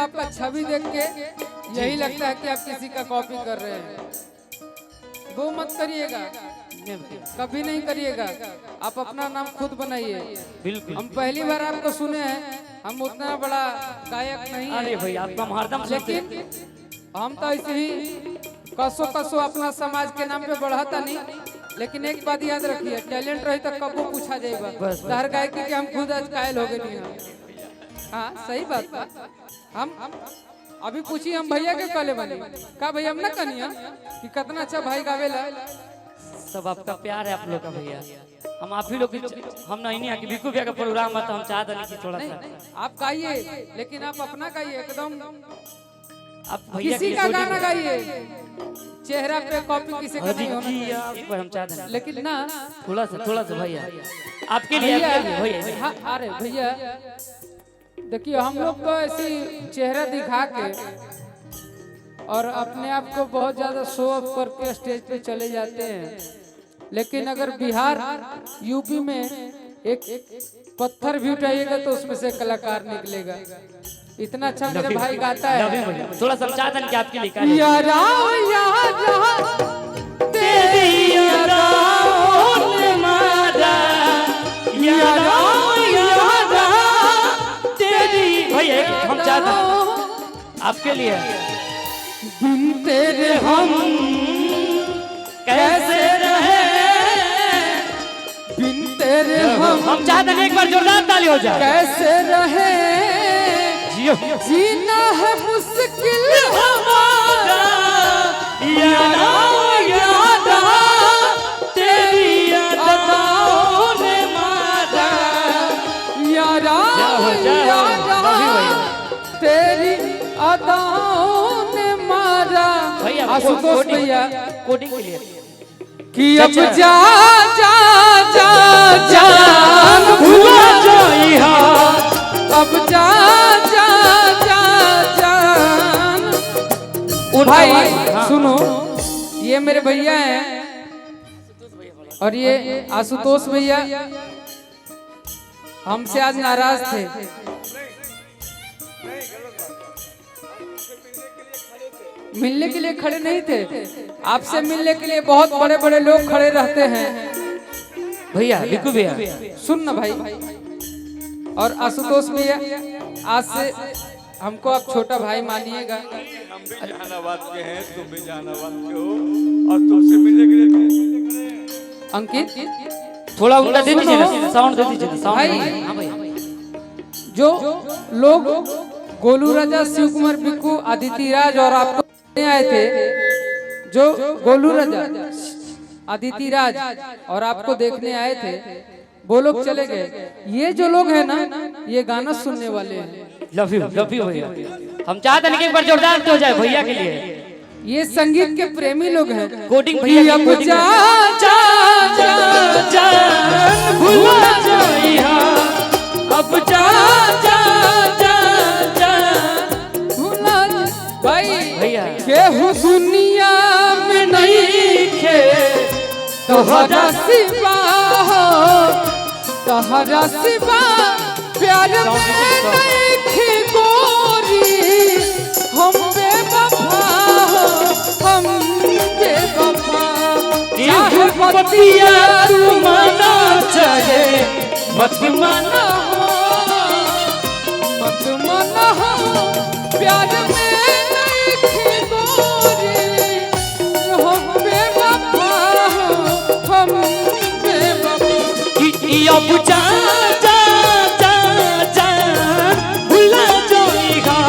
आपका छवि देख के यही लगता है कि आप किसी का कॉपी कर रहे हैं। वो मत करिएगा, कभी नहीं करिएगा। आप अपना नाम खुद बनाइए। बिल्कुल। हम पहली बार आपको सुने हैं, हम उतना बड़ा गायक नहीं अरे है, भाई आपका हरदम लेकिन हम तो ऐसे ही कसो अपना समाज के नाम पे बढ़ाता नहीं। लेकिन एक बात याद रखिए, टैलेंट रही तो कब वो पूछा जाएगा। बस। हर गायकी के हम खुद आज कायल हो गए नहीं हम। हाँ सही बात बा। हम अभी पूछी हम भैया के कले बने का भैया हम ना कनिया कि कितना अच्छा भाई गावेला। सब आपका प्यार है आप लोग का भैया। हम आप ही लोग हम नहीं है कि भिक्कू भैया का प्रोग्राम है तो हम चाहते नहीं कि थोड़ा सा आप गाइए, लेकिन आप अपना गाइए एकदम। आप भैया किसी का गाना गाइए, चेहरा पे कॉपी किसी का नहीं होना चाहिए। हम चाहते हैं लेकिन ना थोड़ा सा भैया आपके लिए भैया। हाँ अरे भैया देखिए, हम लोग तो ऐसी चेहरा दिखा के और अपने आप को बहुत ज्यादा शो ऑफ करके स्टेज पे चले जाते हैं। लेकिन अगर बिहार यूपी में एक पत्थर भी उठाइएगा तो उसमें से कलाकार निकलेगा। इतना अच्छा मेरा भाई गाता है। थोड़ा सा चाहते हैं कि आपके लिए हम चाहते हैं आपके लिए बिन तेरे हम कैसे रहे, बिन तेरे हम चाहते हैं एक बार जोरदार ताली हो जाए। कैसे रहे, जीना है मुश्किल हमारा, यारा यारा तेरी अदाओं ने मारा, यारा यारा तेरी अदाओं ने मारा। आशुतोष भैया कोडिंग के लिए कि अब जा जा जा जान भुला जाइहा, अब जा जा जा जान। भाई सुनो, ये मेरे भैया हैं और ये आशुतोष भैया हमसे आज नाराज थे। मिलने के लिए खड़े नहीं थे, आपसे मिलने के लिए बहुत बड़े बड़े लोग खड़े रहते हैं। भैया भिक्कू भैया सुन ना भाई, और आशुतोष भैया आज से हमको आप छोटा भाई मानिएगा। हम भी जहानाबाद के हैं, तुम भी जहानाबाद के हो और तुमसे मिलने के लिए अंकित थोड़ा उल्टा दे दीजिए, साउंड दे दीजिए भाई। हाँ भैया जो लोग गोलू राजा, शिव कुमार, बिक्कू, अदिति राज और आपको आए थे, जो गोलू राजा, अदिति राज और आपको देखने आए थे, वो लोग चले गए। ये जो लोग हैं ना, ये गाना सुनने वाले हैं। लव यू भैया। हम चाहते हैं कि एक बार जोरदार हो जाए भैया के लिए। ये संगीत के प्रेमी लोग हैं। कोडिंग भैया अब जा जा जा जा भुला जाइहा, अब जा जा जा जा भुला भाई भैया केहू दुनिया में नहीं खे तोहरा सिवा हो, तोहरा सिवा प्यार में नहीं खे गोरी। हम बेवफा हो, हम बेवफा। चाहे बतिया तू माना, चाहे मत माना हो, मत माना हो, प्यार में नहीं खे गोरी। हम बेवफा हो, हम बेवफा। अब जा जा जा जा भुला जाइहा,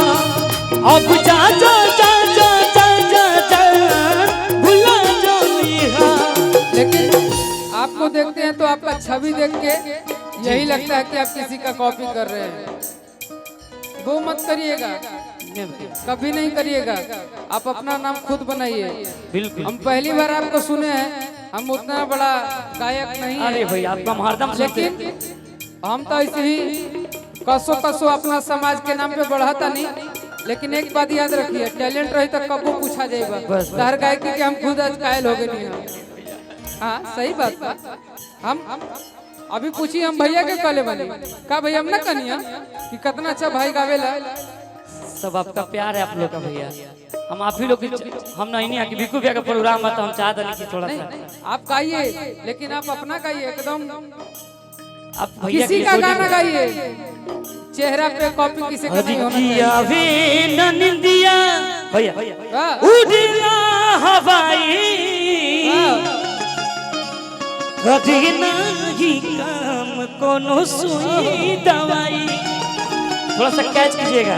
अब जा जा जा जा जा जा जा भुला जाइहा। लेकिन आपको देखते हैं तो आपका छवि देख के यही लगता है कि आप किसी का कॉपी कर रहे हैं। वो मत करिएगा, कभी नहीं करिएगा। आप अपना नाम खुद बनाइए। बिल्कुल। हम पहली बार आपको सुने हैं, हम उतना बड़ा गायक नहीं अरे है, भाई आपका हरदम लेकिन हम तो ऐसे ही कसो अपना समाज के नाम पे बढ़ाता नहीं। लेकिन एक बात याद रखिए, टैलेंट रही तो कब वो पूछा जाएगा। बस। हर गायकी के हम खुद आज कायल हो गए नहीं हम। हाँ सही बात बा। हम अभी पूछी हम भैया के कले बने का भैया हम ना कनिया कि कितना अच्छा भाई गावेला। सब आपका प्यार है आप लोग का भैया। हम आप ही लोग हम नहीं आके बिकू भैया का प्रोग्राम आता हम चाहते नहीं कि थोड़ा सा आप गाइए, लेकिन आप अपना गाइए एकदम। आप भैया किसी का गाना गाइए, चेहरा पे कॉपी किसी का नहीं होना चाहिए। नंदिया भैया वाह, उड़ना हवाई कभी नहीं काम कोनो सुई दवाई। थोड़ा सा कैच कीजिएगा।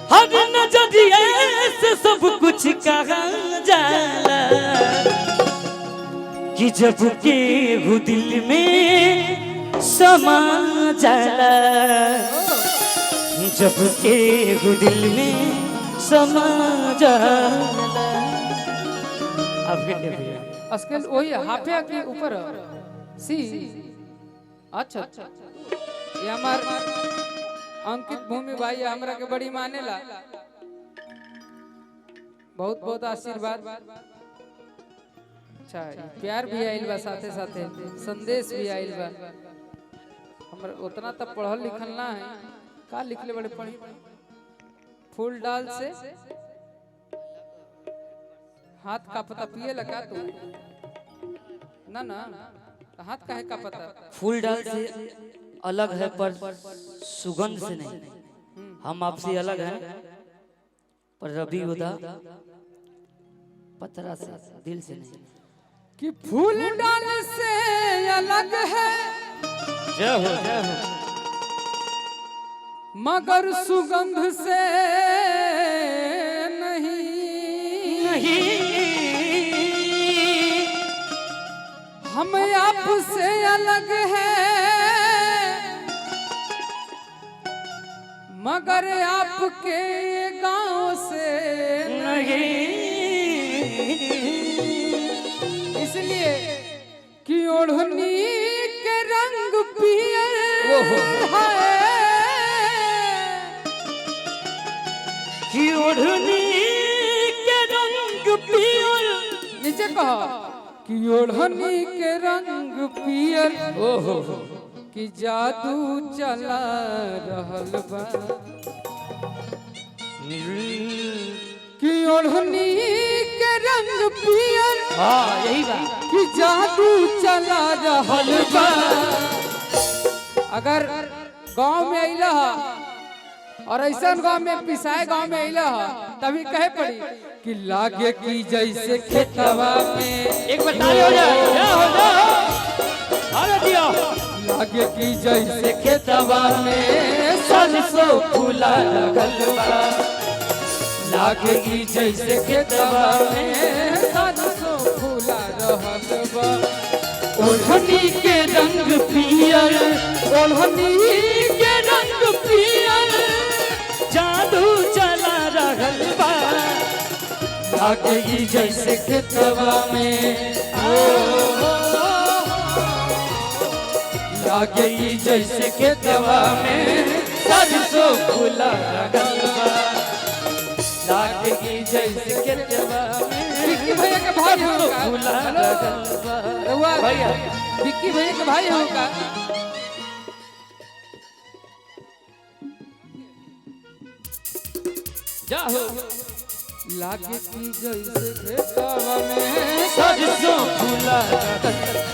हर नजरिए से सब कुछ कहा जाला कि जब के वो दिल में समा जाला, जब के वो दिल में समा जाला। आपके क्या भैया? स्केल वही हाफिया के ऊपर सी। अच्छा ये हमार अंकित भूमि भाई हमरा के बड़ी मानेला, बहुत बहुत आशीर्वाद। अच्छा प्यार भी आइल बा, साथे साथे संदेश भी आइल बा। हमरा उतना तब पढ़ल लिखल ना है, का लिखले बड़े पढ़ी। फूल डाल से हाथ का पता पिए लगा तू ना ना, हाथ का है का पता। फूल डाल से अलग है पर सुगंध से नहीं। हम आपसे अलग हैं पर रबी उदा पतरा से दिल से नहीं। कि फूल डाल से अलग है जय हो जय हो, मगर सुगंध से नहीं। हम आप से अलग है मगर आपके गांव से नहीं। इसलिए कि ओढ़नी के रंग पियर है, कि ओढ़नी के रंग पियर। नीचे कहो कि ओढ़नी के रंग पियर कि जादू चला रहल बा। कि ओढ़नी के रंग पियर, हाँ यही बात, कि जादू चला रहल बा। अगर गांव में अइला और ऐसा गांव में पिसाए गांव में अइला तभी कहे पड़ी कि लागे की जैसे खेतवा में। एक बार ताली हो जाए, हो जाए, अरे दिया। लागे की जैसे खेतवा में सरसों फूला लगल बा। लागे की जैसे खेतवा में सरसों फूला रहल बा। ओढ़नी के रंग पियर, ओढ़नी के रंग पियर, जादू चला रहल बा। लागे की जैसे खेतवा में, लागे की जैसे खेतवा में सरसों फूला लगल बा। लागे की जैसे खेतवा में। विक्की भैया के भाई हो का फूला लगल बा। भैया विक्की भैया के भाई हो का। जाओ लागे की जैसे खेतवा में सरसों फूला लगल बा।